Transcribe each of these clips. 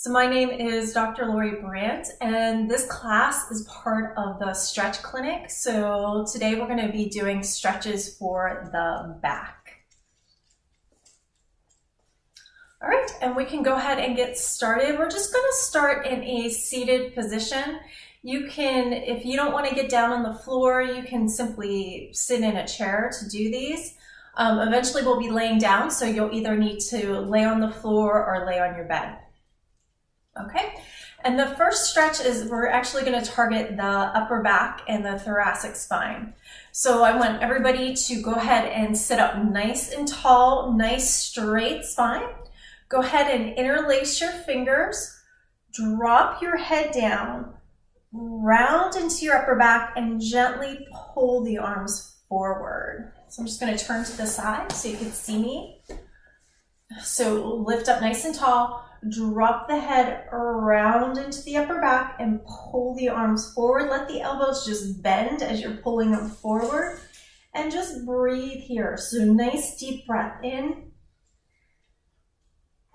So my name is Dr. Lori Brandt, and this class is part of the stretch clinic. So today we're going to be doing stretches for the back. All right, and we can go ahead and get started. We're just going to start in a seated position. You can, if you don't want to get down on the floor, you can simply sit in a chair to do these. Eventually we'll be laying down, so you'll either need to lay on the floor or lay on your bed. Okay, and the first stretch is we're actually going to target the upper back and the thoracic spine. So I want everybody to go ahead and sit up nice and tall, nice straight spine. Go ahead and interlace your fingers, drop your head down, round into your upper back, and gently pull the arms forward. So I'm just going to turn to the side so you can see me. So lift up nice and tall. Drop the head around into the upper back and pull the arms forward. Let the elbows just bend as you're pulling them forward. And just breathe here. So nice deep breath in.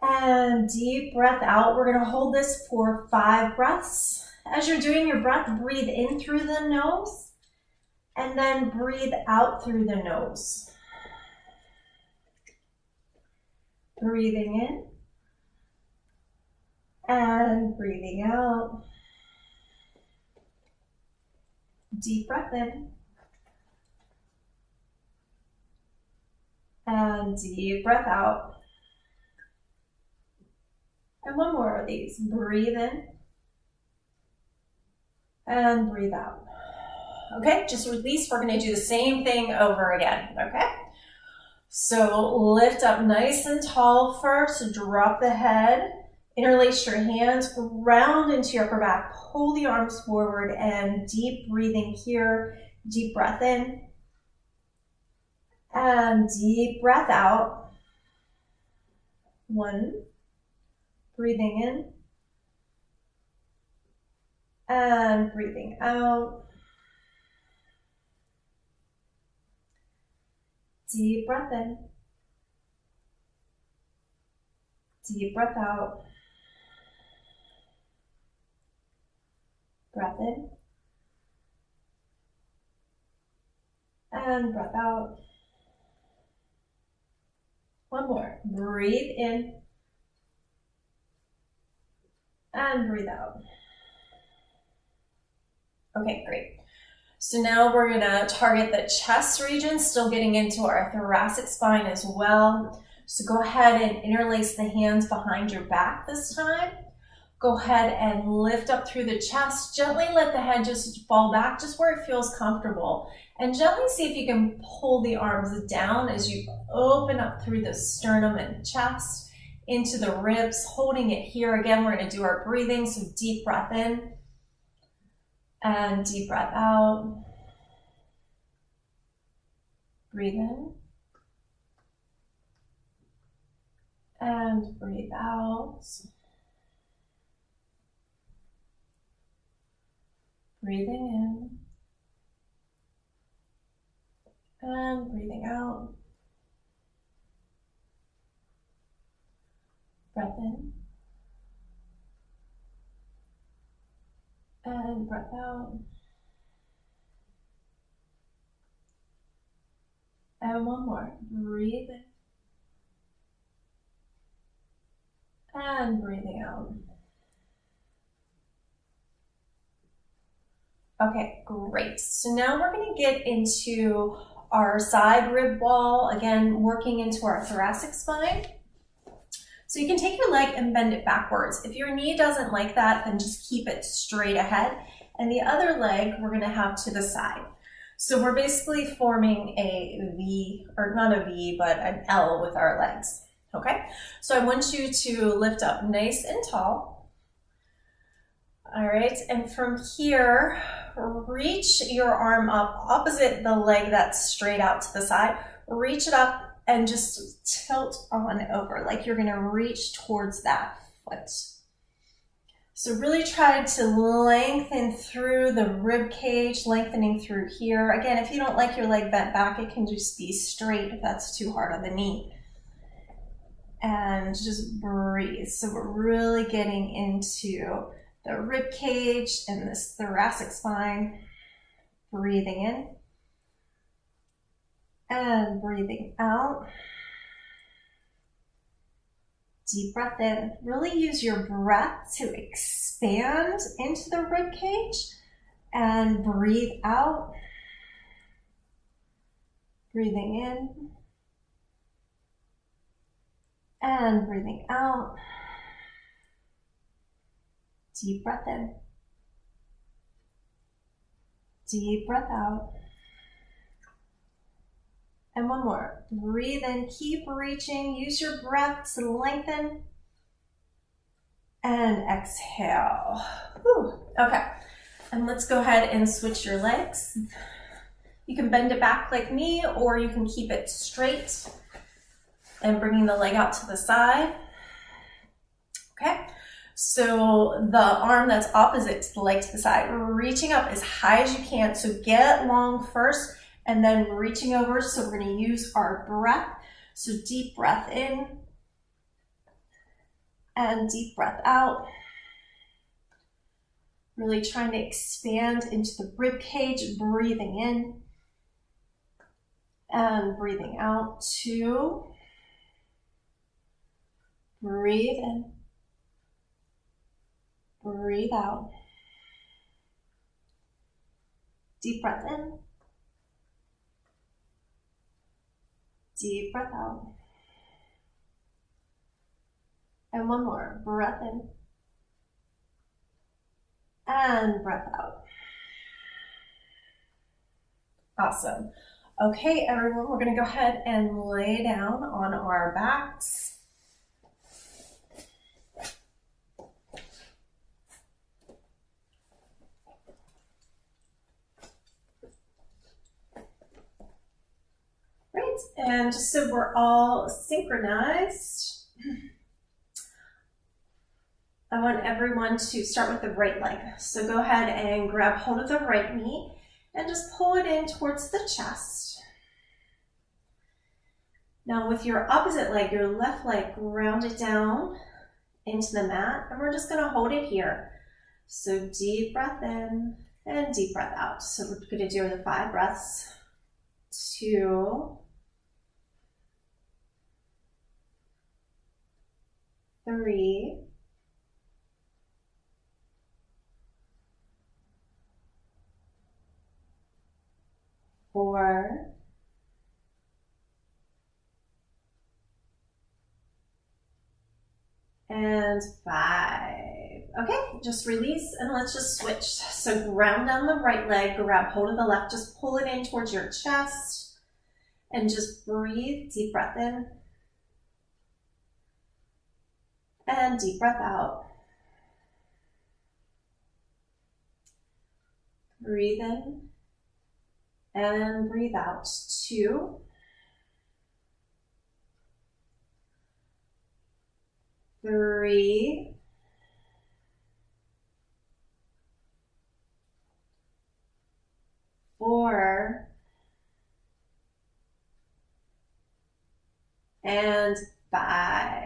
And deep breath out. We're going to hold this for 5 breaths. As you're doing your breath, breathe in through the nose. And then breathe out through the nose. Breathing in. And breathing out. Deep breath in. And deep breath out. And one more of these. Breathe in. And breathe out. Okay, just release. We're going to do the same thing over again. Okay? So lift up nice and tall first. Drop the head. Interlace your hands, round into your upper back, pull the arms forward, and deep breathing here. Deep breath in, and deep breath out. 1, breathing in, and breathing out. Deep breath in, deep breath out. Breath in. And breath out. One more. Breathe in. And breathe out. Okay, great. So now we're going to target the chest region, still getting into our thoracic spine as well. So go ahead and interlace the hands behind your back this time. Go ahead and lift up through the chest. Gently let the head just fall back, just where it feels comfortable. And gently see if you can pull the arms down as you open up through the sternum and chest into the ribs, holding it here. Again, we're going to do our breathing. So deep breath in and deep breath out. Breathe in and breathe out. Breathing in and breathing out. Breath in and breath out. And one more. Breathe in and breathing out. Okay, great. So now we're going to get into our side rib wall, again, working into our thoracic spine. So you can take your leg and bend it backwards. If your knee doesn't like that, then just keep it straight ahead. And the other leg we're going to have to the side. So we're basically forming a V, or not a V, but an L with our legs. Okay, so I want you to lift up nice and tall. All right, and from here, reach your arm up opposite the leg that's straight out to the side. Reach it up and just tilt on over like you're going to reach towards that foot. So really try to lengthen through the rib cage, lengthening through here. Again, if you don't like your leg bent back, it can just be straight if that's too hard on the knee. and just breathe. So we're really getting into the rib cage and this thoracic spine. Breathing in and breathing out. Deep breath in. Really use your breath to expand into the rib cage and breathe out. Breathing in and breathing out. Deep breath in. Deep breath out. And one more. Breathe in, keep reaching. Use your breath to lengthen. And exhale. Whew. Okay. And let's go ahead and switch your legs. You can bend it back like me, or you can keep it straight and bringing the leg out to the side. Okay. So the arm that's opposite to the leg to the side, reaching up as high as you can. So get long first and then reaching over. So we're going to use our breath. So deep breath in and deep breath out. Really trying to expand into the rib cage, breathing in and breathing out. 2. Breathe in. Breathe out. Deep breath in. Deep breath out. And one more. Breath in. And breath out. Awesome. Okay, everyone, we're going to go ahead and lay down on our backs. Great, and just so we're all synchronized, I want everyone to start with the right leg. So go ahead and grab hold of the right knee and just pull it in towards the chest. Now with your opposite leg, your left leg, ground it down into the mat, and we're just going to hold it here. So deep breath in and deep breath out. So we're going to do the 5 breaths. 2, 3, 4, and 5. Okay, just release and let's just switch. So ground down the right leg, grab hold of the left, just pull it in towards your chest and just breathe. Deep breath in and deep breath out. Breathe in and breathe out. 2, 3, 4, and 5.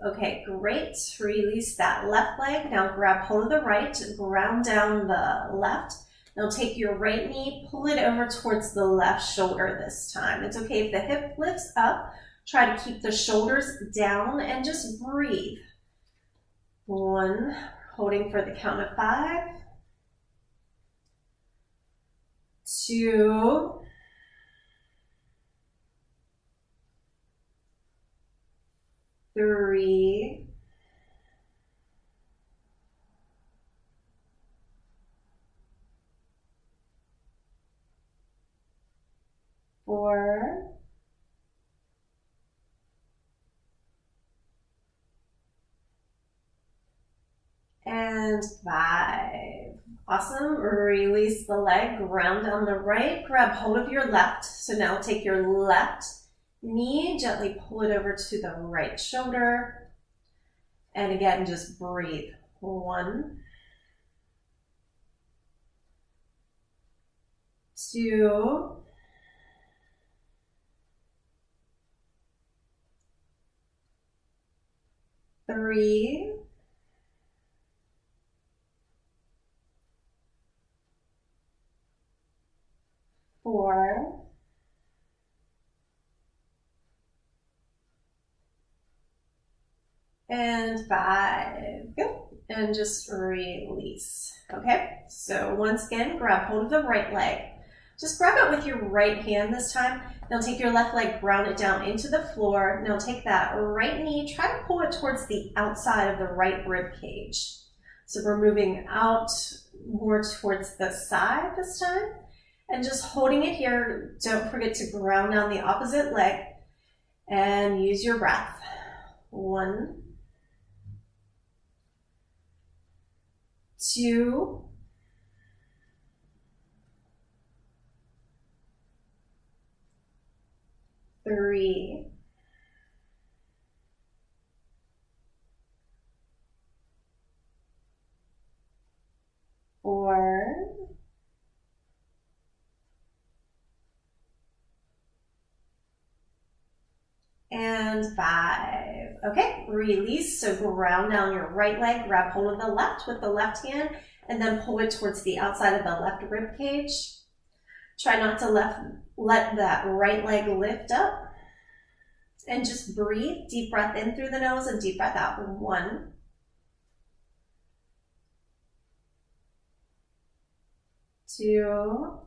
Okay, great. Release that left leg. Now grab hold of the right, ground down the left. Now take your right knee, pull it over towards the left shoulder this time. It's okay if the hip lifts up. Try to keep the shoulders down and just breathe. 1, holding for the count of 5. 2, 3, 4, and 5. Awesome. Release the leg, ground down the right, grab hold of your left. So now take your left knee, gently pull it over to the right shoulder. And again, just breathe. 1, 2, 3, 4, and 5. Good. And just release. Okay, so once again, grab hold of the right leg. Just grab it with your right hand this time. Now take your left leg, ground it down into the floor. Now take that right knee, try to pull it towards the outside of the right rib cage. So we're moving out more towards the side this time. And just holding it here, don't forget to ground down the opposite leg and use your breath. 1, 2, 3, 4, and 5. Okay, release. So ground down your right leg, grab hold of the left with the left hand, and then pull it towards the outside of the left rib cage. Try not to let that right leg lift up. And just breathe. Deep breath in through the nose and deep breath out. 1, 2,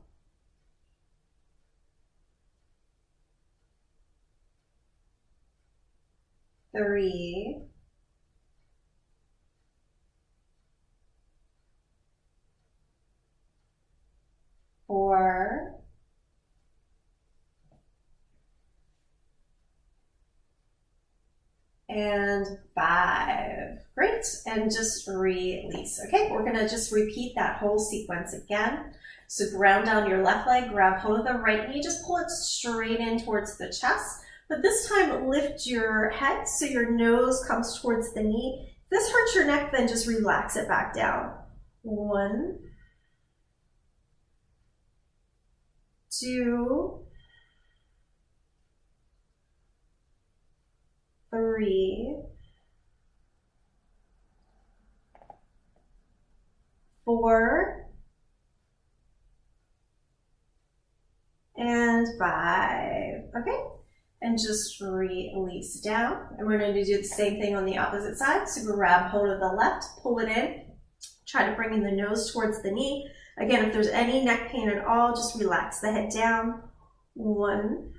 3, 4, and 5. Great, and just release. Okay, we're gonna just repeat that whole sequence again. So ground down your left leg, grab hold of the right knee, just pull it straight in towards the chest. But this time, lift your head so your nose comes towards the knee. If this hurts your neck, then just relax it back down. 1, 2, 3, 4, and 5. Okay, and just release down. And we're going to do the same thing on the opposite side. So grab hold of the left, pull it in, try to bring in the nose towards the knee. Again, if there's any neck pain at all, just relax the head down. 1,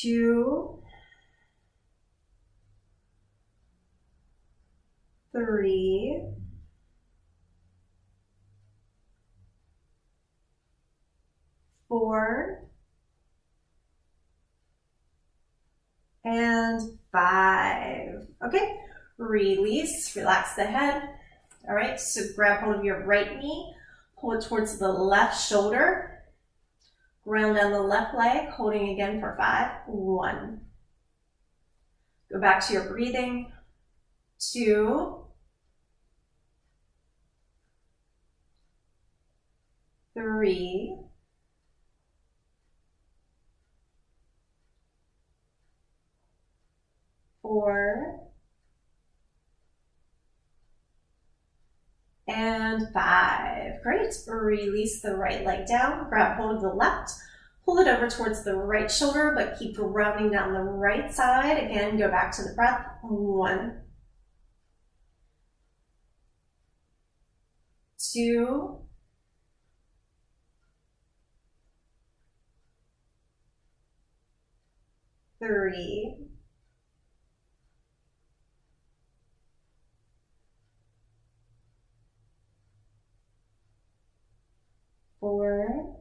2, 3, 4, and 5. Okay, release, relax the head. All right, so grab hold of your right knee, pull it towards the left shoulder, ground down the left leg, holding again for 5. 1. Go back to your breathing. 2, 3, 4, and 5. Great. Release the right leg down, grab hold of the left, pull it over towards the right shoulder, but keep grounding down the right side. Again, go back to the breath. 1, 2, 3, 4,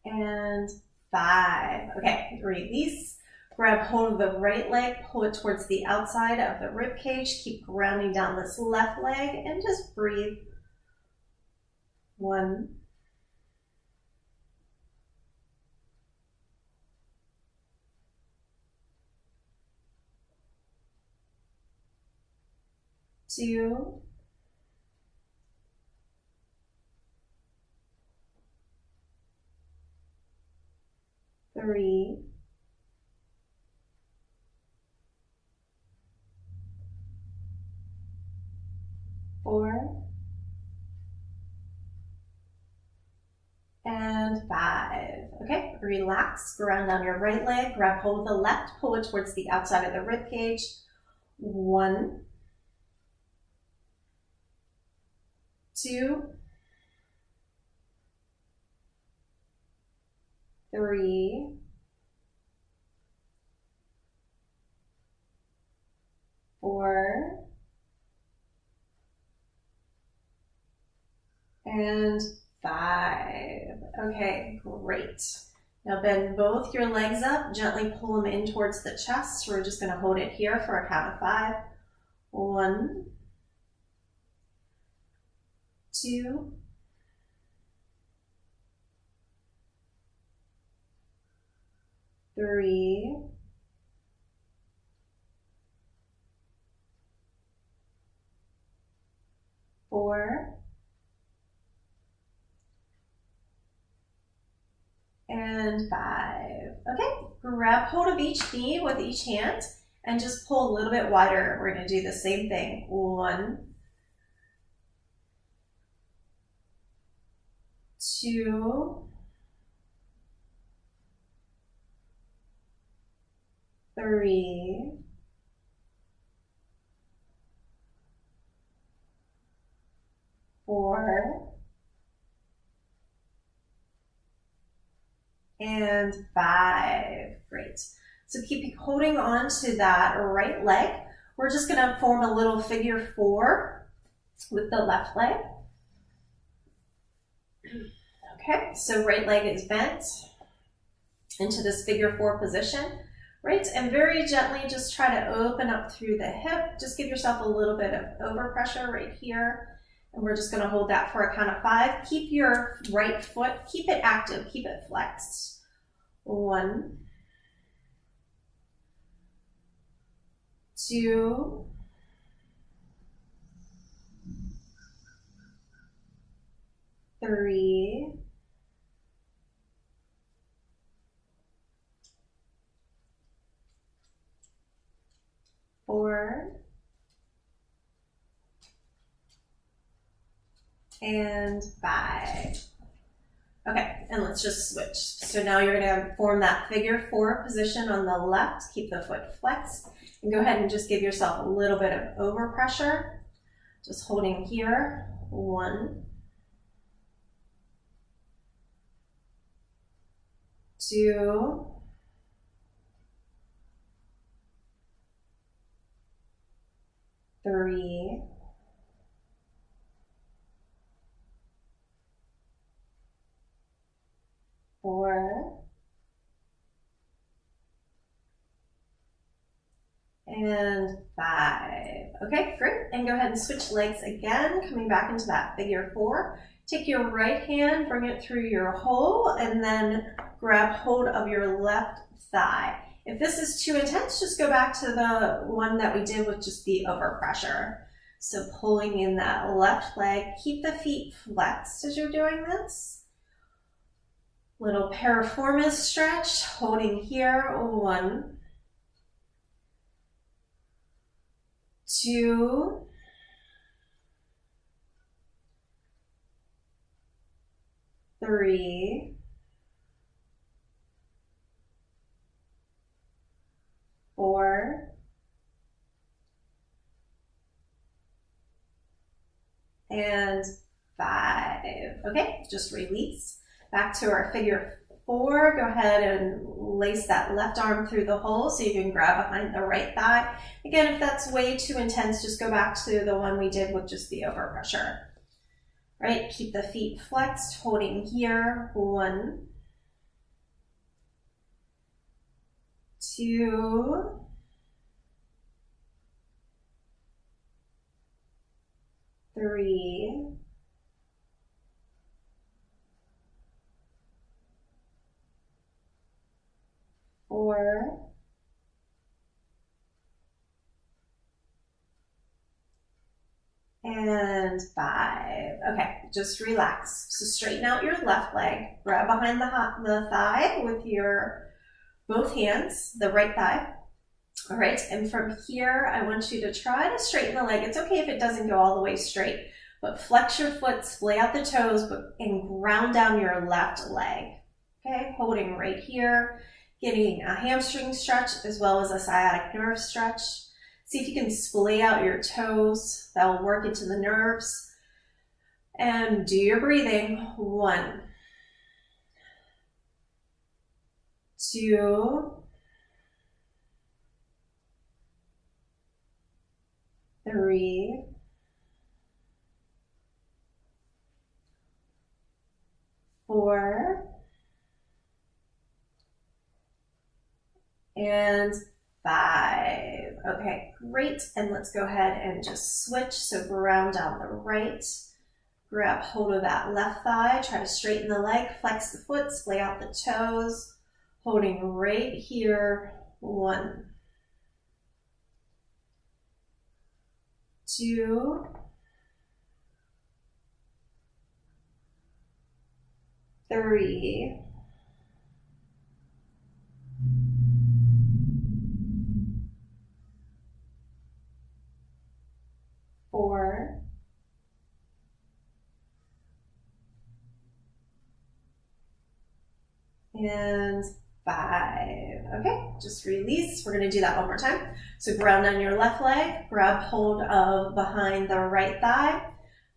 and 5. Okay, release. Grab hold of the right leg, pull it towards the outside of the rib cage. Keep grounding down this left leg and just breathe. 1, 2, 3, 4, and 5. Okay, relax, ground on your right leg, grab hold of the left, pull it towards the outside of the rib cage. 1, 2, 3, 4, and 5. Okay, great. Now bend both your legs up, gently pull them in towards the chest. We're just going to hold it here for a count of 5. 1, 2, 3, 4, and 5. Okay, grab hold of each knee with each hand and just pull a little bit wider. We're going to do the same thing. 1, 2, 3, 4, and 5. Great. So keep holding on to that right leg. We're just going to form a little figure 4 with the left leg. Okay, so right leg is bent into this figure 4 position, right? And very gently just try to open up through the hip. Just give yourself a little bit of overpressure right here. And we're just going to hold that for a count of 5. Keep your right foot, keep it active, keep it flexed. 1, 2, 3, 4, and 5. Okay, and let's just switch. So now you're going to form that figure 4 position on the left. Keep the foot flexed. And go ahead and just give yourself a little bit of overpressure. Just holding here. 1, 2, 3, 4, and 5. Okay, great. And go ahead and switch legs again, coming back into that figure 4. Take your right hand, bring it through your hole, and then grab hold of your left thigh. If this is too intense, just go back to the one that we did with just the overpressure. So pulling in that left leg, keep the feet flexed as you're doing this. Little piriformis stretch, holding here. 1, 2, 3, 4, and 5. Okay, just release. Back to our figure 4. Go ahead and lace that left arm through the hole so you can grab behind the right thigh. Again, if that's way too intense, just go back to the one we did with just the overpressure. Right, keep the feet flexed, holding here. 1, 2, 3, 4, and 5. Okay, just relax. So straighten out your left leg, grab behind the thigh with your both hands, the right thigh. All right, and from here, I want you to try to straighten the leg. It's okay if it doesn't go all the way straight, but flex your foot, splay out the toes, and ground down your left leg. Okay, holding right here, getting a hamstring stretch as well as a sciatic nerve stretch. See if you can splay out your toes. That will work into the nerves. And do your breathing. 1, 2, 3, 4, and 5. Okay, great. And let's go ahead and just switch. So ground down the right, grab hold of that left thigh, try to straighten the leg, flex the foot, splay out the toes, holding right here. 1, 2, 3, 4, and 5. Okay, just release. We're going to do that one more time. So ground on your left leg, grab hold of behind the right thigh,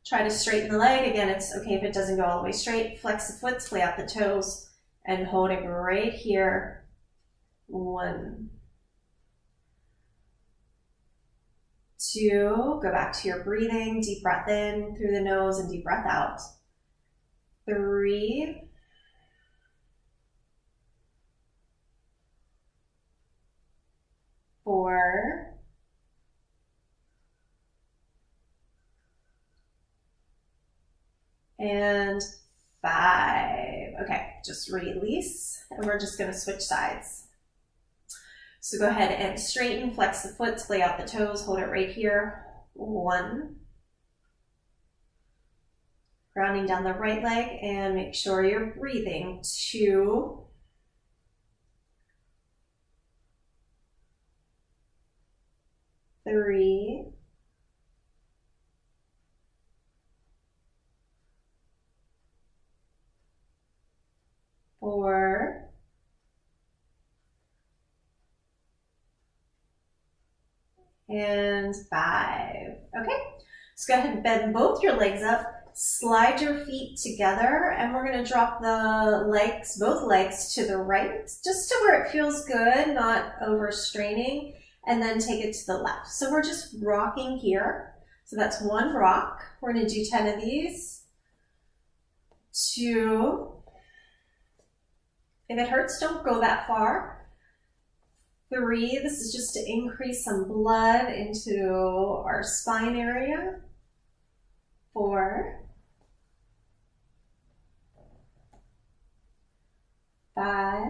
try to straighten the leg. Again, it's okay if it doesn't go all the way straight. Flex the foot, splay out the toes, and hold it right here. 1, 2, go back to your breathing. Deep breath in through the nose and deep breath out. 3, 4, and 5. Okay, just release, and we're just going to switch sides. So go ahead and straighten, flex the foot, splay out the toes, hold it right here. 1, grounding down the right leg, and make sure you're breathing. 2, 3, 4, and 5. Okay, so go ahead and bend both your legs up, slide your feet together, and we're going to drop the legs, both legs to the right, just to where it feels good, not overstraining, and then take it to the left. So we're just rocking here. So that's 1 rock. We're going to do 10 of these. 2. If it hurts, don't go that far. 3, this is just to increase some blood into our spine area. 4, 5,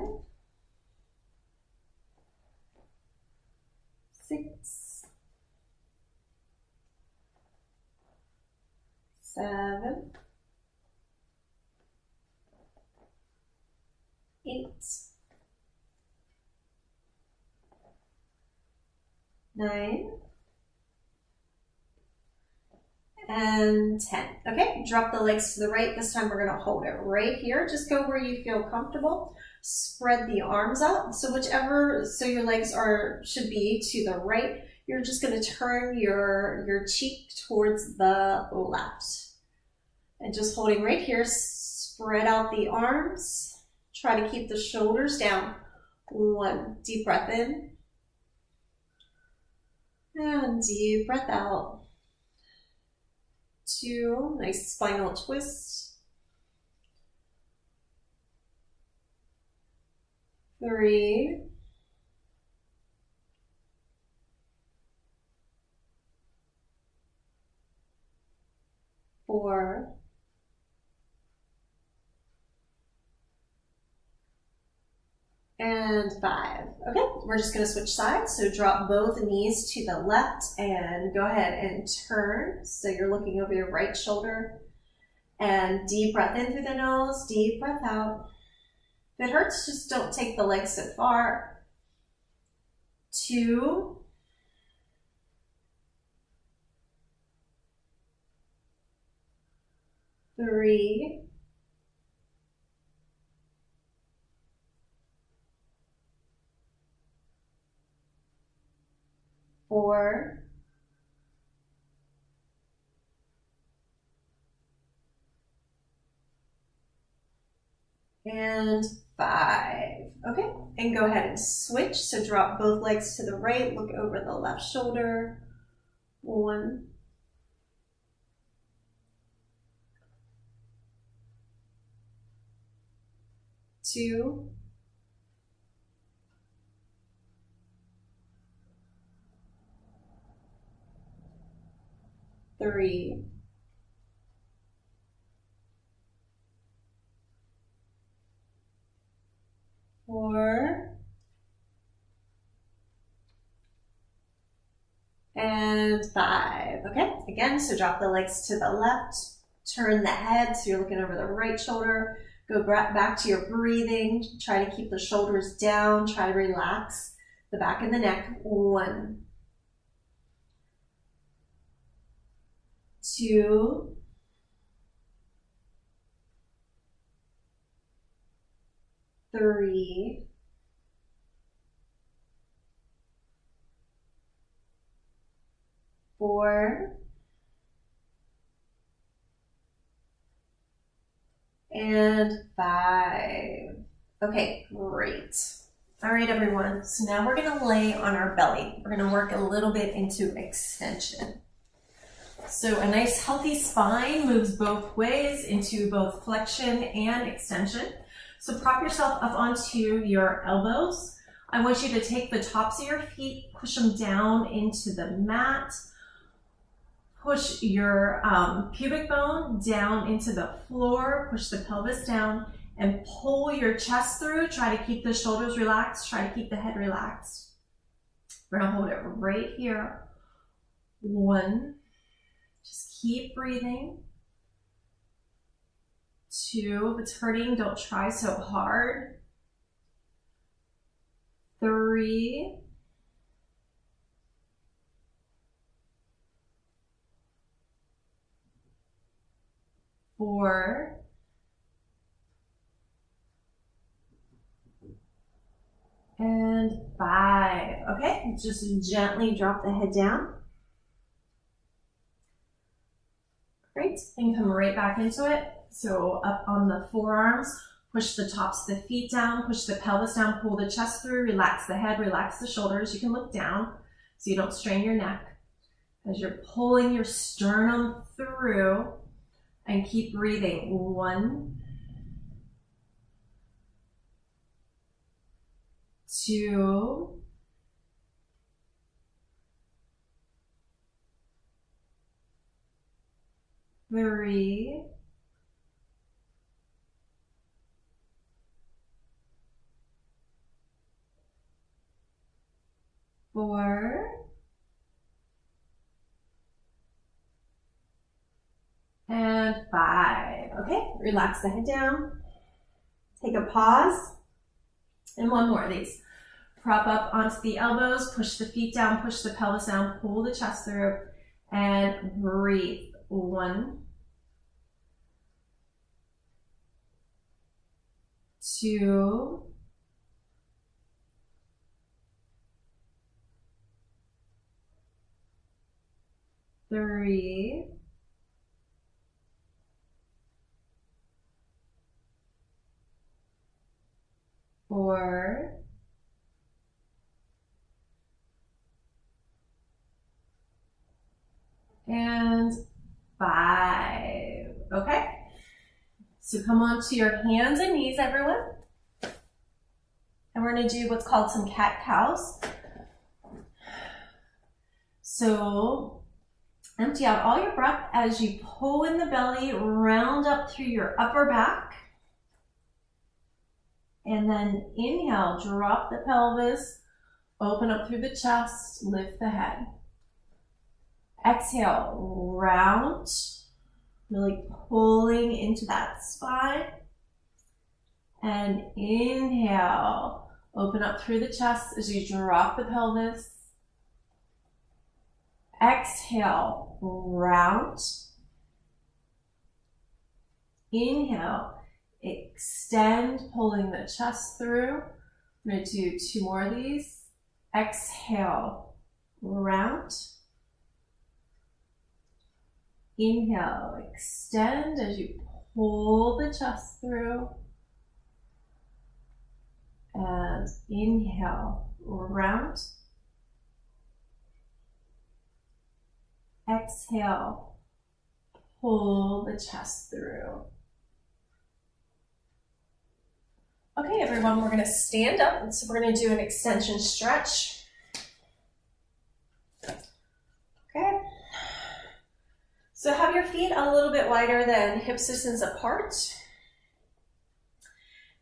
6, 7, 8, 9, and 10. Okay, drop the legs to the right. This time we're going to hold it right here. Just go where you feel comfortable. Spread the arms out. So so your legs should be to the right. You're just going to turn your cheek towards the left. And just holding right here, spread out the arms. Try to keep the shoulders down. 1, deep breath in. And deep breath out. 2, nice spinal twist. 3, 4, and 5. Okay, we're just going to switch sides. So drop both knees to the left and go ahead and turn. So you're looking over your right shoulder. And deep breath in through the nose, deep breath out. If it hurts, just don't take the legs so far. 2, 3, 4, and 5. Okay, and go ahead and switch. So drop both legs to the right, look over the left shoulder. 1, 2, 3, 4, and 5. Okay, again, so drop the legs to the left, turn the head so you're looking over the right shoulder. Go back to your breathing. Try to keep the shoulders down. Try to relax the back of the neck. 1, 2, 3, 4, and 5. Okay, great. All right, everyone. So now we're going to lay on our belly. We're going to work a little bit into extension. So a nice healthy spine moves both ways into both flexion and extension. So prop yourself up onto your elbows. I want you to take the tops of your feet, push them down into the mat. Push your pubic bone down into the floor, push the pelvis down, and pull your chest through. Try to keep the shoulders relaxed, try to keep the head relaxed. We're gonna hold it right here. 1, just keep breathing. 2, if it's hurting, don't try so hard. 3, 4, and 5. Okay, just gently drop the head down. Great, and come right back into it. So up on the forearms, push the tops of the feet down, push the pelvis down, pull the chest through, relax the head, relax the shoulders. You can look down so you don't strain your neck. As you're pulling your sternum through, and keep breathing. 1, 2, 3, 4, and 5. Okay, relax the head down. Take a pause. And one more of these. Prop up onto the elbows, push the feet down, push the pelvis down, pull the chest through, and breathe. 1, 2, 3, 4, and 5. Okay, so come on to your hands and knees, everyone. And we're going to do what's called some cat-cows. So empty out all your breath as you pull in the belly, round up through your upper back. And then inhale, drop the pelvis, open up through the chest, lift the head. Exhale, round, really pulling into that spine. And inhale, open up through the chest as you drop the pelvis. Exhale, round. Inhale, extend, pulling the chest through. I'm going to do 2 more of these. Exhale, round. Inhale, extend as you pull the chest through. And inhale, round. Exhale, pull the chest through. Okay, everyone, we're going to stand up, and so we're going to do an extension stretch. Okay. So have your feet a little bit wider than hips distance apart.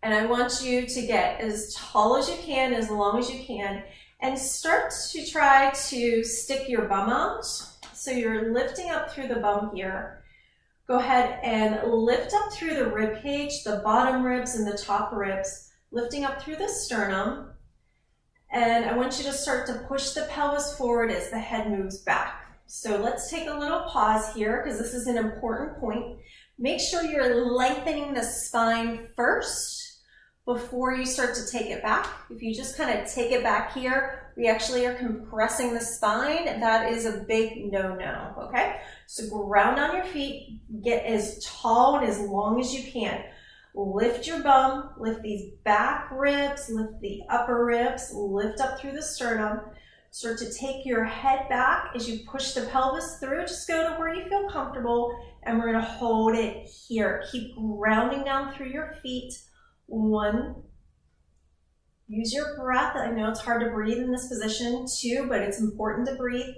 And I want you to get as tall as you can, as long as you can, and start to try to stick your bum out. So you're lifting up through the bum here. Go ahead and lift up through the rib cage, the bottom ribs and the top ribs, lifting up through the sternum. And I want you to start to push the pelvis forward as the head moves back. So let's take a little pause here because this is an important point. Make sure you're lengthening the spine first before you start to take it back. If you just kind of take it back here, we actually are compressing the spine. That is a big no-no, okay? So ground on your feet, get as tall and as long as you can. Lift your bum, lift these back ribs, lift the upper ribs, lift up through the sternum. Start to take your head back as you push the pelvis through. Just go to where you feel comfortable, and we're gonna hold it here. Keep grounding down through your feet. 1. Use your breath. I know it's hard to breathe in this position. 2, but it's important to breathe.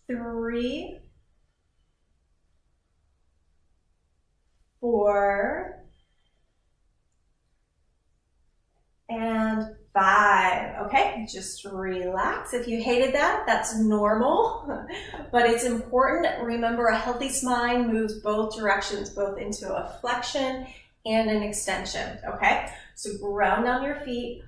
3, 4, and 5. Okay, just relax. If you hated that, that's normal, but it's important. Remember, a healthy spine moves both directions, both into a flexion and an extension, okay? So ground on your feet,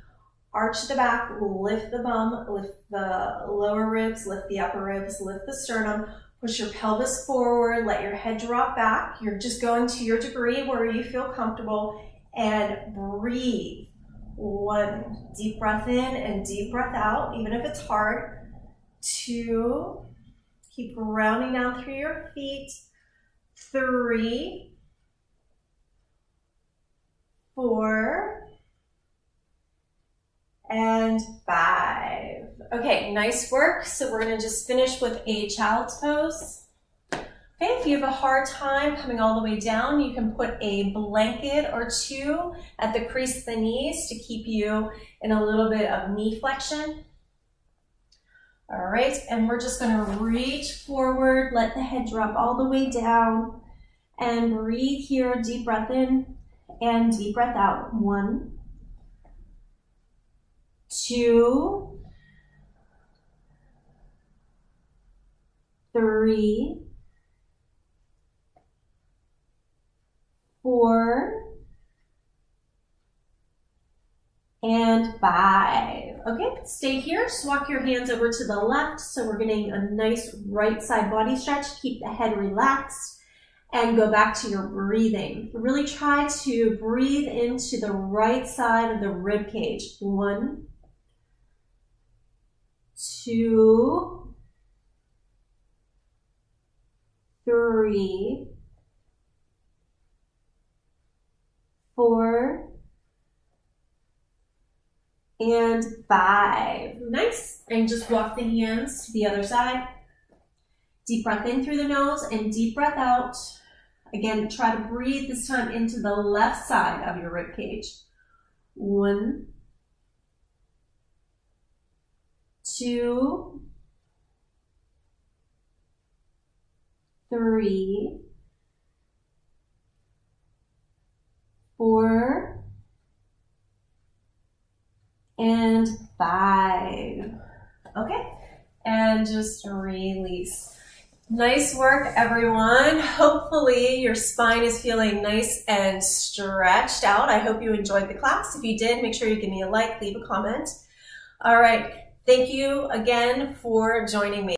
arch the back, lift the bum, lift the lower ribs, lift the upper ribs, lift the sternum, push your pelvis forward, let your head drop back. You're just going to your degree where you feel comfortable, and breathe. 1, deep breath in and deep breath out, even if it's hard. 2, keep grounding down through your feet. 3, 4, and 5. Okay, nice work. So we're gonna just finish with a child's pose. Okay, if you have a hard time coming all the way down, you can put a blanket or 2 at the crease of the knees to keep you in a little bit of knee flexion. All right, and we're just gonna reach forward, let the head drop all the way down, and breathe here, deep breath in and deep breath out. 1, 2, 3, 4, and 5. Okay, stay here. Just walk your hands over to the left. So we're getting a nice right side body stretch. Keep the head relaxed and go back to your breathing. Really try to breathe into the right side of the rib cage. 1, 2, 3, 4, and 5. Nice. And just walk the hands to the other side. Deep breath in through the nose and deep breath out. Again, try to breathe this time into the left side of your rib cage. 1, 2, 3, 4, and 5. Okay, and just release. Nice work, everyone. Hopefully your spine is feeling nice and stretched out. I hope you enjoyed the class. If you did, make sure you give me a like, leave a comment. All right. Thank you again for joining me.